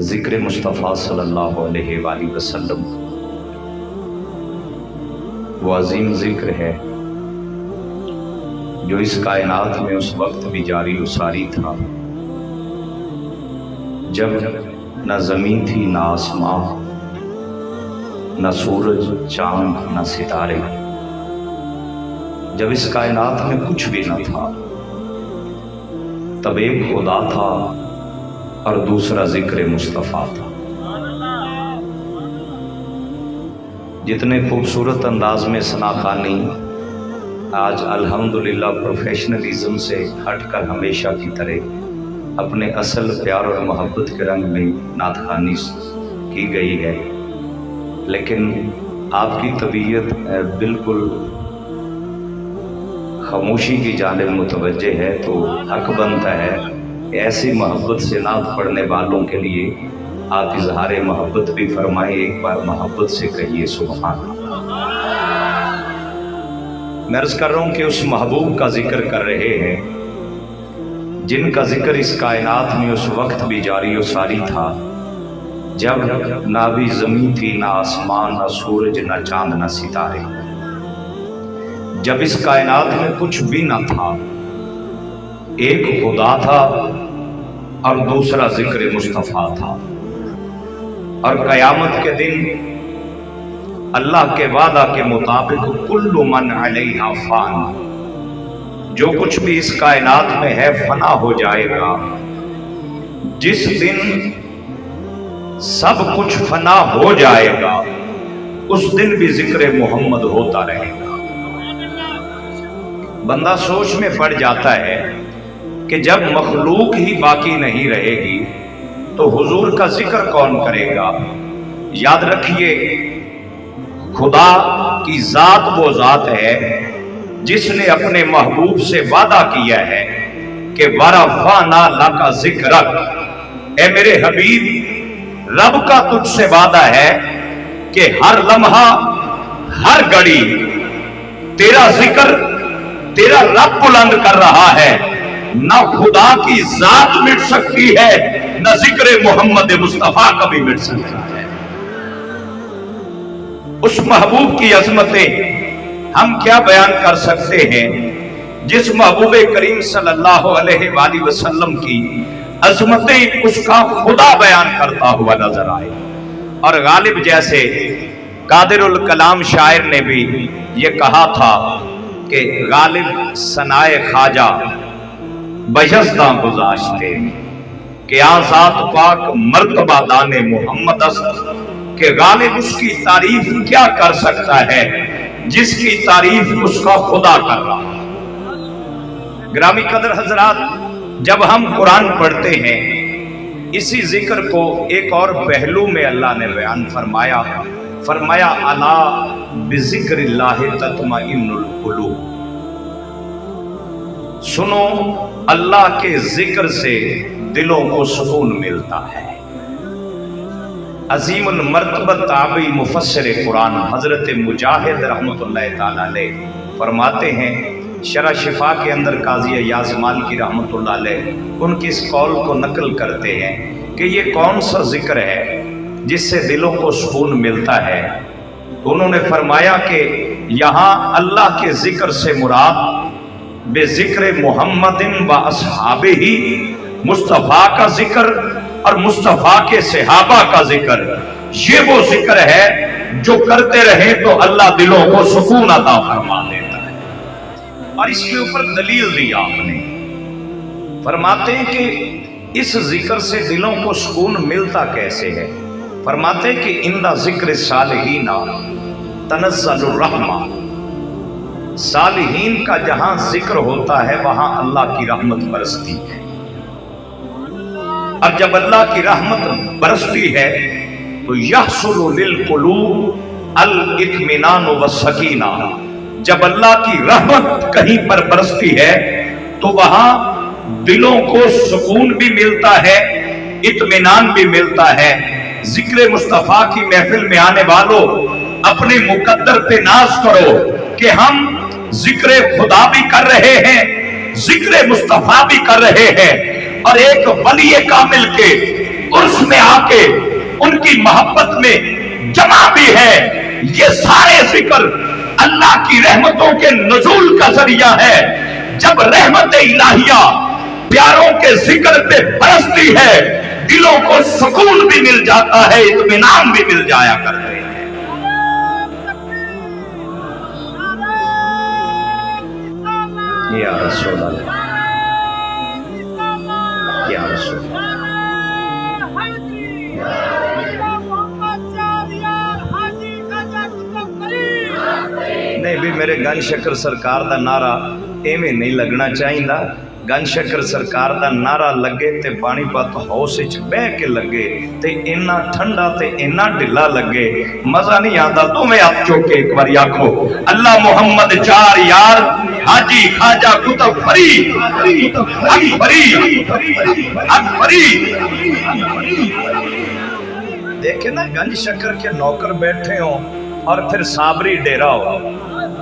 ذکر مصطفیٰ صلی اللہ علیہ وآلہ وسلم وہ عظیم ذکر ہے جو اس کائنات میں اس وقت بھی جاری و ساری تھا جب نہ زمین تھی، نہ آسمان، نہ سورج، چاند، نہ ستارے، جب اس کائنات میں کچھ بھی نہ تھا، تب ایک خدا تھا اور دوسرا ذکر مصطفیٰ تھا۔ جتنے خوبصورت انداز میں ثنا خوانی آج الحمدللہ پروفیشنلزم سے ہٹ کر ہمیشہ کی طرح اپنے اصل پیار اور محبت کے رنگ میں نعت خوانی کی گئی ہے، لیکن آپ کی طبیعت بالکل خاموشی کی جانب متوجہ ہے، تو حق بنتا ہے کہ ایسی محبت سے نعت پڑھنے والوں کے لیے آپ اظہار محبت بھی فرمائیں، ایک بار محبت سے کہیے سبحان اللہ۔ میں عرض کر رہا ہوں کہ اس محبوب کا ذکر کر رہے ہیں جن کا ذکر اس کائنات میں اس وقت بھی جاری و ساری تھا جب نہ بھی زمین تھی، نہ آسمان، نہ سورج، نہ چاند، نہ ستارے، جب اس کائنات میں کچھ بھی نہ تھا، ایک خدا تھا اور دوسرا ذکر مصطفیٰ تھا، اور قیامت کے دن اللہ کے وعدہ کے مطابق کل من علیہا فان، جو کچھ بھی اس کائنات میں ہے فنا ہو جائے گا۔ جس دن سب کچھ فنا ہو جائے گا اس دن بھی ذکر محمد ہوتا رہے گا۔ بندہ سوچ میں پڑ جاتا ہے کہ جب مخلوق ہی باقی نہیں رہے گی تو حضور کا ذکر کون کرے گا؟ یاد رکھیے، خدا کی ذات وہ ذات ہے جس نے اپنے محبوب سے وعدہ کیا ہے کہ وَرَفَعْنَا لَكَ ذِكْرَكَ، اے میرے حبیب، رب کا تجھ سے وعدہ ہے کہ ہر لمحہ، ہر گھڑی تیرا ذکر تیرا رب بلند کر رہا ہے۔ نہ خدا کی ذات مٹ سکتی ہے، نہ ذکر محمد مصطفیٰ کبھی مٹ سکتا ہے۔ اس محبوب کی عظمتیں ہم کیا بیان کر سکتے ہیں جس محبوب کریم صلی اللہ علیہ وآلہ وسلم کی عظمتیں اس کا خدا بیان کرتا ہوا نظر آئے۔ اور غالب جیسے قادر الکلام شاعر نے بھی یہ کہا تھا کہ غالب ثنائے خواجہ بجزداں گزاشتے کہ آزاد پاک مرتبہ دان محمد است، کہ غالب اس کی تعریف کیا کر سکتا ہے جس کی تعریف اس کا خدا کر رہا ہے۔ گرامی قدر حضرات، جب ہم قرآن پڑھتے ہیں اسی ذکر کو ایک اور پہلو میں اللہ نے بیان فرمایا الا بذکر اللہ تطمئن القلوب، سنو اللہ کے ذکر سے دلوں کو سکون ملتا ہے۔ عظیم المرتبہ تابعی مفسر قرآن حضرت مجاہد رحمۃ اللہ تعالی علیہ فرماتے ہیں، شرح شفا کے اندر قاضی ایاز مالکی رحمۃ اللہ علیہ ان کی اس قول کو نقل کرتے ہیں کہ یہ کون سا ذکر ہے جس سے دلوں کو سکون ملتا ہے؟ انہوں نے فرمایا کہ یہاں اللہ کے ذکر سے مراد بے ذکر محمد و اصحابہ ہی، مصطفیٰ کا ذکر اور مصطفیٰ کے صحابہ کا ذکر، یہ وہ ذکر ہے جو کرتے رہے تو اللہ دلوں کو سکون عطا فرما دیتا ہے۔ اور اس کے اوپر دلیل دی آپ نے، فرماتے ہیں کہ اس ذکر سے دلوں کو سکون ملتا کیسے ہے؟ فرماتے ہیں کہ اندہ ذکر صالحین تنزل الرحمہ، صالحین کا جہاں ذکر ہوتا ہے وہاں اللہ کی رحمت برستی ہے، اور جب اللہ کی رحمت برستی ہے تو یحصل للقلوب الاطمینان والسکینہ، جب اللہ کی رحمت کہیں پر برستی ہے تو وہاں دلوں کو سکون بھی ملتا ہے، اطمینان بھی ملتا ہے۔ ذکر مصطفیٰ کی محفل میں آنے والوں، اپنے مقدر پہ ناز کرو کہ ہم ذکر خدا بھی کر رہے ہیں، ذکر مصطفیٰ بھی کر رہے ہیں، اور ایک ولی کامل کے उर्स में आके उनकी मोहब्बत में जमा भी है। ये सारे जिक्र अल्लाह की रहमतों के नुज़ूल का जरिया है। जब रहमत इलाहिया प्यारों के जिक्र पे बरसती है, दिलों को सुकून भी मिल जाता है, इत्मीनान भी मिल जाया करते हैं। या रसूल अल्लाह, या रसूल नहीं भी मेरे गन शक्कर सरकार दा नारा एवें नहीं लगना चाहिए। गन शक्कर सरकार दा नारा लगे ते पानीपत हाउस विच बह के लगे ते इन्ना ठंडा ते इन्ना ढिला लगे, मजा नहीं आता। तुम्हें आप चौके एक बार आखो अल्लाह मोहम्मद चार यार हाजी खाजा कुतुब फरीद अकबरी। देखे ना गंज शक्कर के नौकर बैठे हो और फिर साबरी डेरा हो।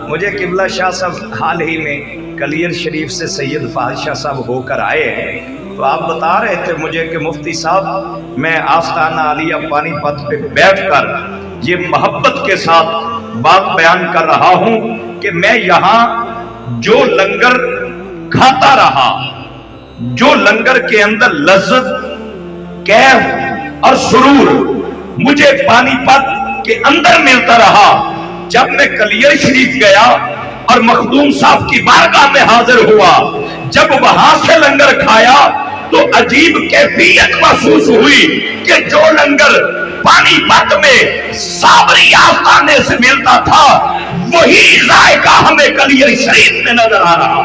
मुझे किबला शाह साहब हाल ही में कलियर शरीफ से सैयद फाहिद शाह साहब होकर आए हैं, तो आप बता रहे थे मुझे कि मुफ्ती साहब मैं आस्ताना आलिया पानीपत पे बैठकर ये मोहब्बत के साथ बात बयान कर रहा हूं कि मैं यहाँ जो लंगर खाता रहा, जो लंगर के अंदर लज्जत कैफ और सुरूर मुझे पानीपत के अंदर मिलता रहा, जब मैं कलियर शरीफ गया और मखदूम साहब की बारगाह में हाजिर हुआ, जब वहां से लंगर खाया तो अजीब कैफियत महसूस हुई कि जो लंगर पानीपत में साबरी आस्ताने से मिलता था वही जायका हमें कलियर शरीफ में नजर आ रहा।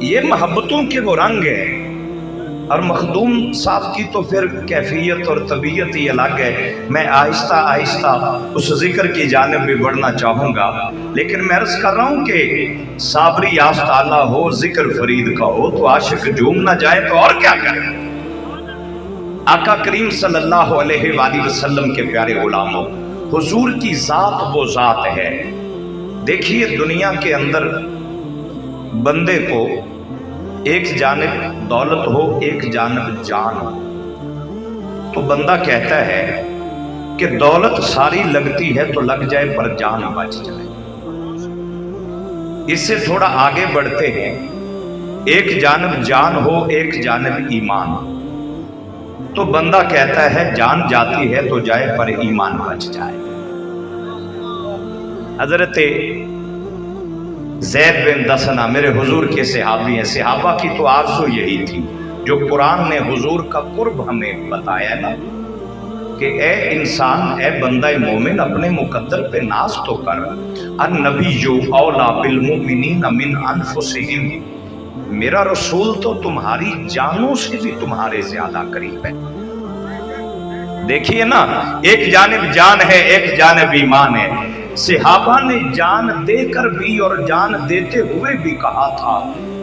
ये मोहब्बतों के वो रंग है। और मखदूम साहब की तो फिर कैफियत और तबीयत ही अलग है। मैं आहिस्ता आहिस्ता उस जिक्र की जानिब भी बढ़ना चाहूँगा, लेकिन मैं अर्ज कर रहा हूँ कि साबरी आस्ताना हो, जिक्र फरीद का हो तो आशिक झूम ना जाए तो और क्या करें। आका करीम सल्लल्लाहु अलैहि वसल्लम के प्यारे गुलामों, हुजूर की ज़ात वो ज़ात है। देखिए दुनिया के अंदर बंदे को एक जानिब दौलत हो, एक जानिब जान हो, तो बंदा कहता है कि दौलत सारी लगती है तो लग जाए पर जान बच जाए। इससे थोड़ा आगे बढ़ते हैं, एक जानिब जान हो, एक जानिब ईमान, तो बंदा कहता है जान जाती है तो जाए पर ईमान बच जाए। हजरत ज़ैद बिन दसना मेरे हुजूर के सहाबी हैं। सहाबा की तो आरज़ू यही थी, जो कुरान ने हुजूर का कुर्ब हमें बताया ना कि ए इंसान, ए बंदा मोमिन, अपने मुकद्दर पे नाज तो कर। अन नबी औला बिल मुमिनीन मिन अनफुसिहिम, मेरा रसूल तो तुम्हारी जानों से भी तुम्हारे ज्यादा करीब है। देखिए ना, एक जानिब जान है, एक जानिब ईमान है। सहाबा ने जान देकर भी और जान देते हुए भी कहा था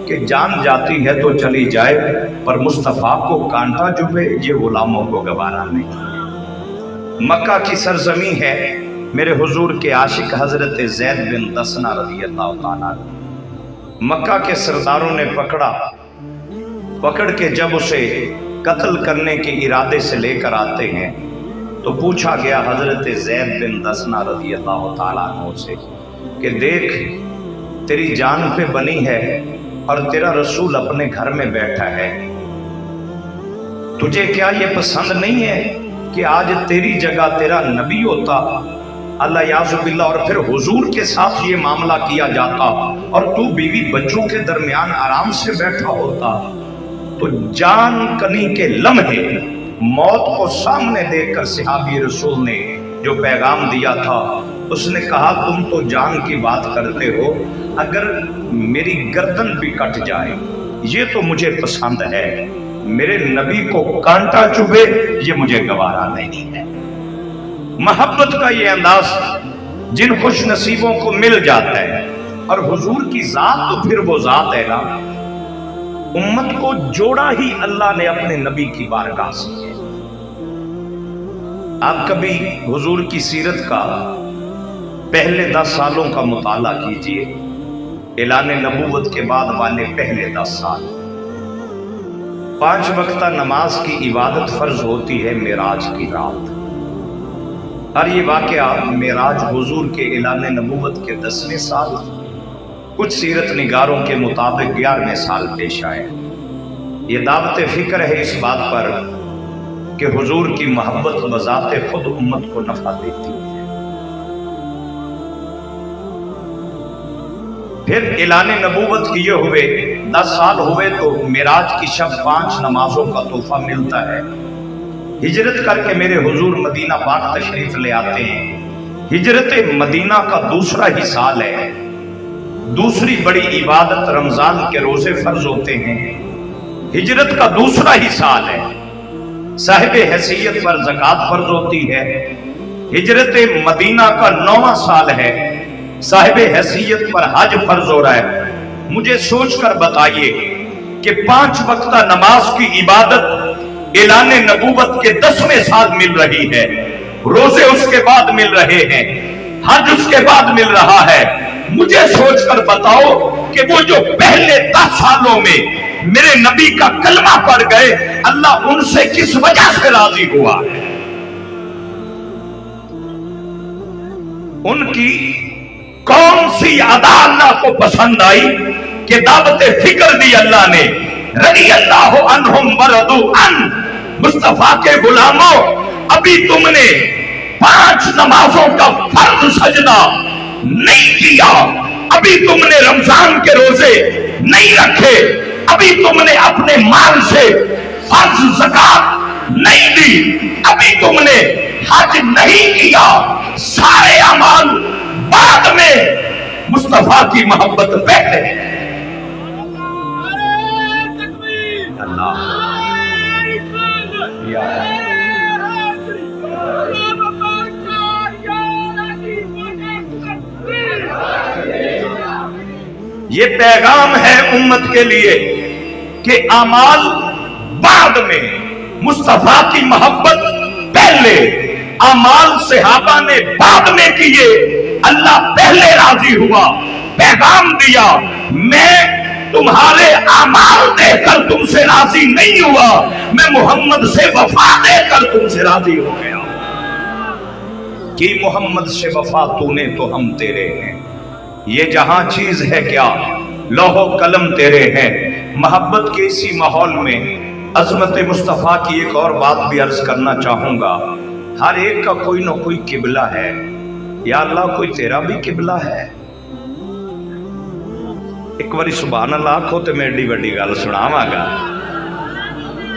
कि जान जाती है तो चली जाए पर मुस्तफ़ा को कांटा चुभे ये गुलामों को गवारा नहीं। मक्का की सरजमी है, मेरे हुजूर के आशिक हजरत ज़ैद बिन दसना रज़ी अल्लाह तआला, मक्का के सरदारों ने पकड़ के जब उसे कत्ल करने के इरादे से लेकर आते हैं तो पूछा गया हजरत ज़ैद बिन दसना रज़ी अल्लाह तआला अन्हु से कि देख, तेरी जान पे बनी है और तेरा रसूल अपने घर में बैठा है, तुझे क्या ये पसंद नहीं है कि आज तेरी जगह तेरा नबी होता अल्लाह याज़ु बिल्लाह और फिर हुजूर के साथ ये मामला किया जाता और तू बीवी बच्चों के दरमियान आराम से बैठा होता। तो जान कनी के लम्हे मौत को सामने देखकर सहाबी रसूल ने जो पैगाम दिया था, उसने कहा तुम तो जान की बात करते हो, अगर मेरी गर्दन भी कट जाए ये तो मुझे पसंद है, मेरे नबी को कांटा चुभे ये मुझे गवारा नहीं है। मोहब्बत का ये अंदाज जिन खुश नसीबों को मिल जाता है, और हुजूर की जात तो फिर वो जात है ना, उम्मत को जोड़ा ही अल्लाह ने अपने नबी की बारगाह से। आप कभी हुजूर की सीरत का पहले 10 सालों का मुताला कीजिए, ऐलान नबूवत के बाद वाले पहले 10 साल, 5 वक्ता नमाज की इबादत फ़र्ज होती है मेराज की रात। और ये वाक़या मेराज हुजूर के ऐलान नबूवत के 10वें साल, कुछ सीरत निगारों के मुताबिक 11वें साल पेश आए। ये दावत फ़िक्र है इस बात पर कि हुजूर की मोहब्बत बज़ाते खुद उम्मत को नफ़ा देती है। फिर ऐलान नबूवत किए हुए 10 साल हुए तो मेराज की शब 5 नमाजों का तोहफा मिलता है। हिजरत करके मेरे हुजूर मदीना पाक तशरीफ ले आते हैं। हिजरत मदीना का दूसरा ही साल है। दूसरी बड़ी इबादत रमजान के रोजे फर्ज होते हैं। हिजरत का दूसरा ही साल है। साहिब हैसियत पर ज़कात फर्ज होती है। हिजरत मदीना का 9वां साल है। साहिब हैसियत पर हज फर्ज हो रहा है। मुझे सोचकर बताइए कि 5 वक्ता नमाज की इबादत ऐलान नबूवत के 10वें साल मिल रही है, रोजे उसके बाद मिल रहे हैं, हज उसके बाद मिल रहा है। मुझे सोचकर बताओ कि वो जो पहले 10 सालों में मेरे नबी का कलमा पढ़ गए, अल्लाह उनसे किस वजह से राजी हुआ है? उनकी कौन सी अदा अल्लाह को पसंद आई कि दावत फिक्र दी अल्लाह ने। रज़ी अल्लाह अन्हुम वरदू अन। मुस्तफा के गुलामों, अभी तुमने 5 नमाजों का फर्ज सजदा नहीं किया, अभी तुमने रमजान के रोजे नहीं रखे, अभी तुमने अपने माल से फर्ज ज़कात नहीं दी, अभी तुमने हज नहीं किया, सारे अमाल बाद में, मुस्तफा की मोहब्बत पहले। अल्लाह ये पैगाम है उम्मत के लिए कि अमाल बाद में, मुस्तफा की मोहब्बत पहले। अमाल सहाबा ने बाद में किए, अल्लाह पहले राजी हुआ। पैगाम दिया, मैं तुम्हारे अमाल देकर तुमसे राजी नहीं हुआ, मैं मोहम्मद से वफा देकर तुमसे राजी हो गया। कि मोहम्मद से वफा तूने तो हम तेरे हैं। ये जहां चीज है क्या, लौहो कलम तेरे हैं। मोहब्बत के इसी माहौल में अजमत मुस्तफा की एक और बात भी अर्ज करना चाहूंगा। हर एक का कोई ना कोई किबला है। या अल्लाह, कोई तेरा भी किबला है? एक बारी सुभान अल्लाह आखो तो मैं एडी वड्डी गल सुनावांगा।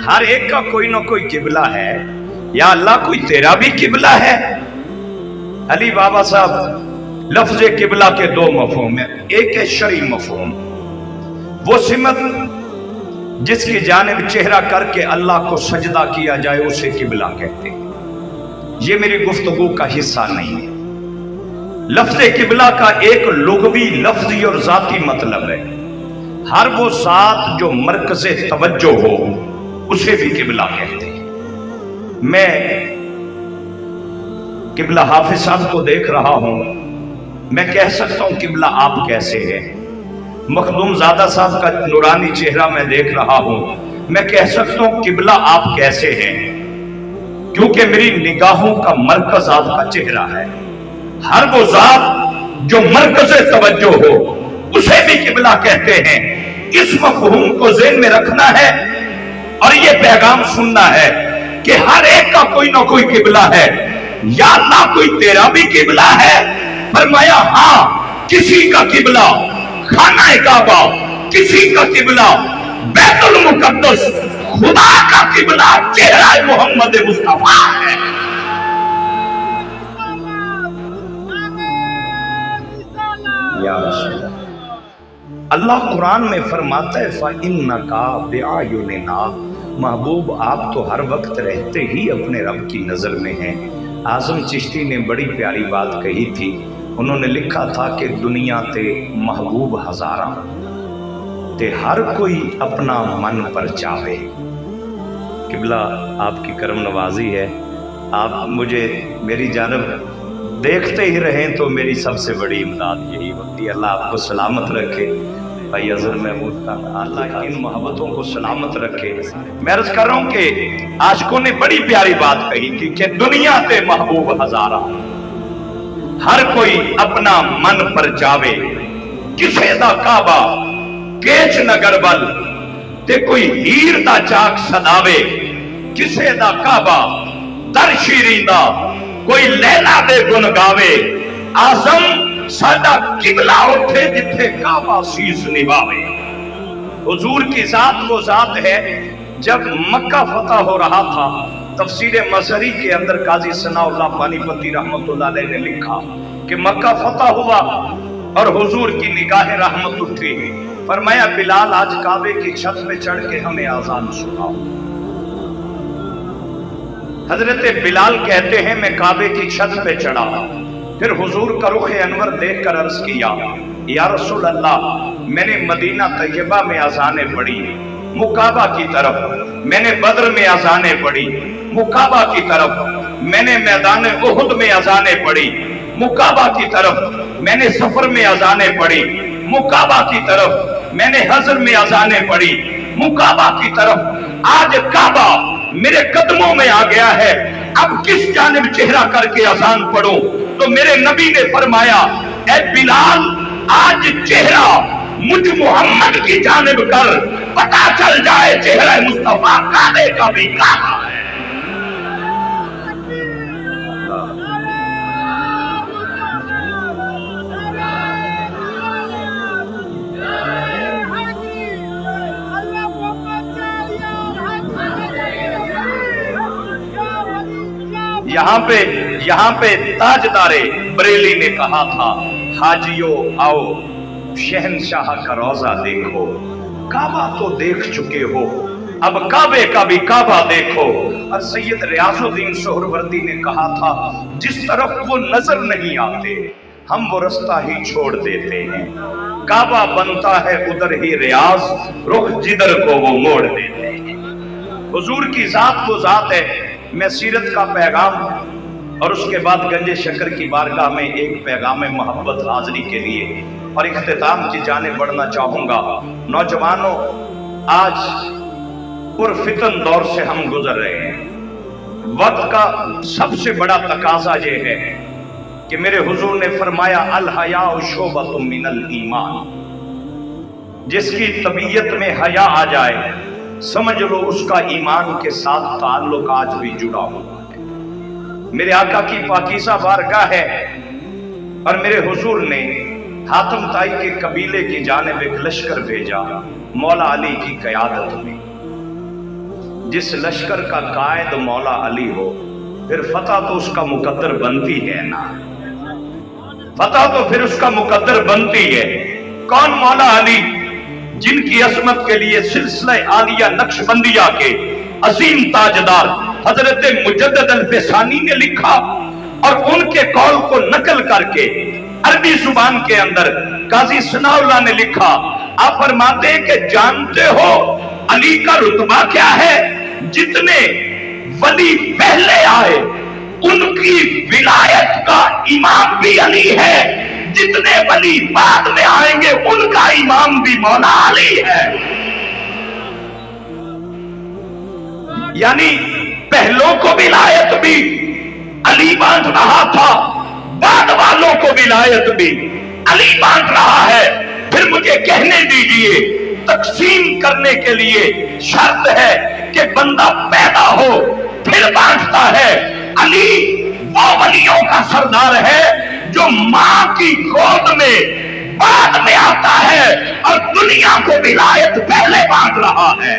हर एक का कोई ना कोई किबला है। या अल्लाह, कोई तेरा भी किबला है? अली बाबा साहब, लफ्ज किबला के 2 मफहूम है। एक है शरई मफहूम, वो सिमत जिसकी जानिब चेहरा करके अल्लाह को सजदा किया जाए उसे किबला कहते हैं। ये मेरी गुफ्तगू का हिस्सा नहीं है। लफ्ज किबला का एक लुग़वी, लफ्जी और जाती मतलब है। हर वो ज़ात जो मरकज़े तवज्जो हो उसे भी किबला कहते हैं। मैं किबला हाफिज साहब को देख रहा हूं, मैं कह सकता हूं किबला आप कैसे हैं। मखदूम ज़ादा साहब का नूरानी चेहरा मैं देख रहा हूं, मैं कह सकता हूं किबला आप कैसे हैं, क्योंकि मेरी निगाहों का मरकज आपका चेहरा है। हर वो ज़ात जो मरकज़े तवज्जो हो उसे भी किबला कहते हैं। इस मफहूम को ज़हन में रखना है और ये पैगाम सुनना है कि हर एक का कोई ना कोई किबला है। या अल्लाह, कोई तेरा भी किबला है? फरमाया हाँ, किसी का किबला खाना काबा, किसी का किबला बैतुल मुकद्दस, खुदा का किबला चेहरा मोहम्मद मुस्तफा है। अल्लाह कुरान में फरमाता है फ़इन्नका बिअयुनिना, महबूब आप तो हर वक्त रहते ही अपने रब की नज़र में हैं। आज़म चिश्ती ने बड़ी प्यारी बात कही थी। उन्होंने लिखा था कि दुनिया ते महबूब हज़ारा ते हर कोई अपना मन पर चाहे। किबला आपकी करम नवाजी है। आप मुझे मेरी जानब देखते ही रहें तो मेरी सबसे बड़ी इमदाद यही होती है। अल्लाह आपको सलामत रखे भाई अजहर महमूद खान, अल्लाह की इन मोहब्बतों को सलामत रखे। मैं अर्ज कर रहा हूं कि आशिकों ने बड़ी प्यारी बात कही थी कि दुनिया ते महबूब हजारा, हर कोई अपना मन पर जावे, किसे दा काबा केच नगर बल ते कोई हीर दा चाक सदावे, किसे दा काबा दर शीरींदा कोई लैला दे गुण गावे, आजम साडा किबला उठे जिथे काबा शीश निभावे। हुजूर की जात वो जात है, जब मक्का फतह हो रहा था, तफसीर मजहरी के अंदर काजी सनाउल्लाह पानीपती रहमतुल्लाह अलैह ने लिखा कि मक्का फतह हुआ और हुजूर की निगाह रहमत उठी, फरमाया बिलाल आज काबे की छत पे चढ़ के हमें आजान सुनाओ। हजरत बिलाल कहते हैं मैं काबे की छत पे चढ़ा, फिर हुजूर का रुख अनवर देखकर अर्ज किया या रसूल अल्लाह, मैंने मदीना तैयबा में अजानें पढ़ी मुकाबा की तरफ, मैंने बद्र में अजानें पढ़ी मुकाबा की तरफ, मैंने मैदान उहुद में अजानें पढ़ी मुकाबा की तरफ, मैंने सफर में अजानें पढ़ी मुकाबा की तरफ, मैंने हजर में अजानें पढ़ी मुकाबा की तरफ, आज काबा मेरे कदमों में आ गया है, अब किस जानिब चेहरा करके अजान पढ़ूं? तो मेरे नबी ने फरमाया ए बिलाल, आज चेहरा मुझ मोहम्मद की जानिब कर, पता चल जाए चेहरा मुस्तफा काबे का भी काबा है। यहाँ पे ताजदारे बरेली ने कहा था हाजियो आओ शहनशाह का रोजा देखो, काबा तो देख चुके हो अब काबे का भी काबा देखो। और सैयद रियाजुद्दीन सोहरवर्दी ने कहा था जिस तरफ वो नजर नहीं आते हम वो रास्ता ही छोड़ देते हैं, काबा बनता है उधर ही रियाज, रुख जिधर को वो मोड़ देते हैं। हुजूर की जात वो जात है। मैं सीरत का पैगाम और उसके बाद गंजे शक्कर की बारगाह में एक पैगाम मोहब्बत हाजिरी के लिए और इख्तिताम की जानिब बढ़ना चाहूंगा। नौजवानों, आज पुरफितन दौर से हम गुजर रहे हैं। वक्त का सबसे बड़ा तकाजा ये है कि मेरे हुजूर ने फरमाया अल हया शोबतुम मिनल ईमान, जिसकी तबीयत में हया आ जाए समझ लो उसका ईमान के साथ ताल्लुक आज भी जुड़ा हुआ है। मेरे आका की पाकीज़ा बारगाह है और मेरे हुजूर ने हातिम ताई के कबीले की जानिब एक लश्कर भेजा मौला अली की क़यादत में। जिस लश्कर का कायद मौला अली हो फिर फतह तो उसका मुकद्दर बनती है ना, फतह तो फिर उसका मुकद्दर बनती है। कौन? मौला अली, जिनकी असमत के लिए सिलसिला आलिया नक्शबंदिया के अजीम ताजदार हजरत मुजद्दद अल-फ़सानी ने लिखा और उनके कौल को नकल करके अरबी जुबान के अंदर काजी सनाउल्लाह ने लिखा। आप फरमाते हैं कि जानते हो अली का रुतबा क्या है? जितने वली पहले आए उनकी विलायत का इमाम भी अली है, जितने वली बाद में आएंगे उनका इमाम भी मौला अली है। यानी पहलों को विलायत भी अली बांट रहा था, बाद वालों को विलायत भी अली बांट रहा है। फिर मुझे कहने दीजिए, तकसीम करने के लिए शर्त है कि बंदा पैदा हो फिर बांटता है। अली वो वलियों का सरदार है जो मां की गोद में बाद में आता है और दुनिया को विलायत पहले बांट रहा है।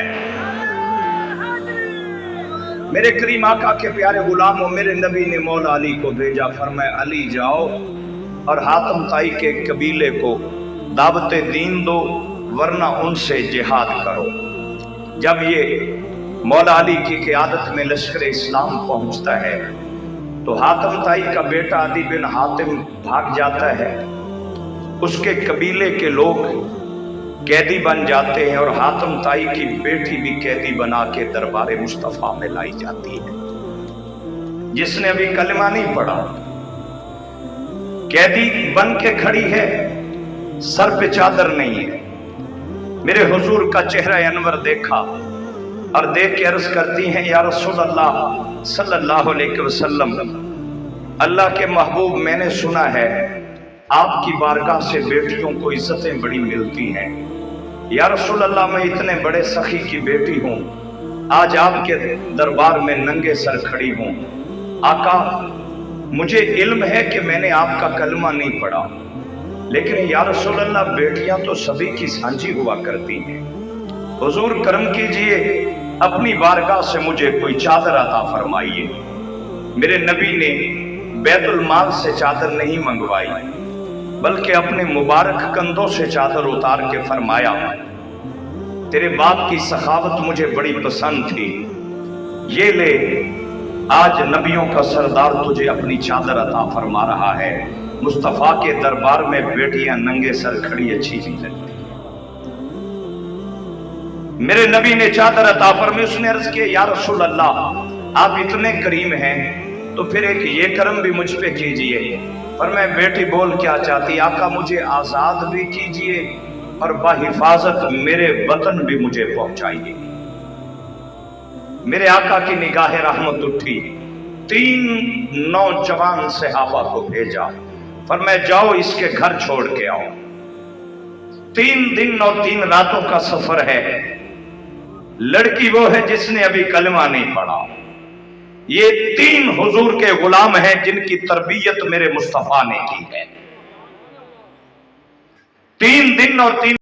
मेरे करीम आका के प्यारे गुलामों, मेरे नबी ने मौला अली को भेजा, फरमाया अली जाओ और हातिम ताई के कबीले को दावत दीन दो वरना उनसे जिहाद करो। जब ये मौला अली की क़यादत में लश्कर इस्लाम पहुंचता है तो हातिम ताई का बेटा अदी बिन हातिम भाग जाता है, उसके कबीले के लोग कैदी बन जाते हैं और हातिम ताई की बेटी भी कैदी बना के दरबार मुस्तफा में लाई जाती है। जिसने अभी कलमा नहीं पढ़ा कैदी बन के खड़ी है, सर पे चादर नहीं है, میرے حضور کا چہرہ انور دیکھا اور دیکھ کے عرض کرتی ہیں یا رسول اللہ صلی اللہ علیہ وسلم، اللہ کے محبوب، میں نے سنا ہے آپ کی بارگاہ سے بیٹیوں کو عزتیں بڑی ملتی ہیں۔ یا رسول اللہ، میں اتنے بڑے سخی کی بیٹی ہوں، آج آپ کے دربار میں ننگے سر کھڑی ہوں۔ آقا، مجھے علم ہے کہ میں نے آپ کا کلمہ نہیں پڑھا، لیکن یا رسول اللہ بیٹیاں تو سبھی کی سانجھی ہوا کرتی ہیں، حضور کرم کیجئے، اپنی بارگاہ سے مجھے کوئی چادر عطا فرمائیے۔ میرے نبی نے بیت المال سے چادر نہیں منگوائی، بلکہ اپنے مبارک کندھوں سے چادر اتار کے فرمایا، تیرے باپ کی سخاوت مجھے بڑی پسند تھی، یہ لے، آج نبیوں کا سردار تجھے اپنی چادر عطا فرما رہا ہے۔ مصطفیٰ کے دربار میں بیٹیاں ننگے سر کھڑی اچھی چیز ہے۔ میرے نبی نے چادر عطا فرمائی، اس نے عرض کیا یا رسول اللہ، آپ اتنے کریم ہیں تو پھر ایک یہ کرم بھی مجھ پہ کیجئے۔ پر میں بیٹی بول کیا چاہتی، آقا مجھے آزاد بھی کیجئے اور بحفاظت میرے وطن بھی مجھے پہنچائیے۔ میرے آقا کی نگاہ رحمت اٹھی، 3 نوجوان صحابہ کو بھیجا، فرمایا جاؤ اس کے گھر چھوڑ کے آؤ، 3 دن اور 3 راتوں کا سفر ہے، لڑکی وہ ہے جس نے ابھی کلمہ نہیں پڑھا، یہ 3 حضور کے غلام ہیں جن کی تربیت میرے مصطفیٰ نے کی ہے۔ 3 دن اور 3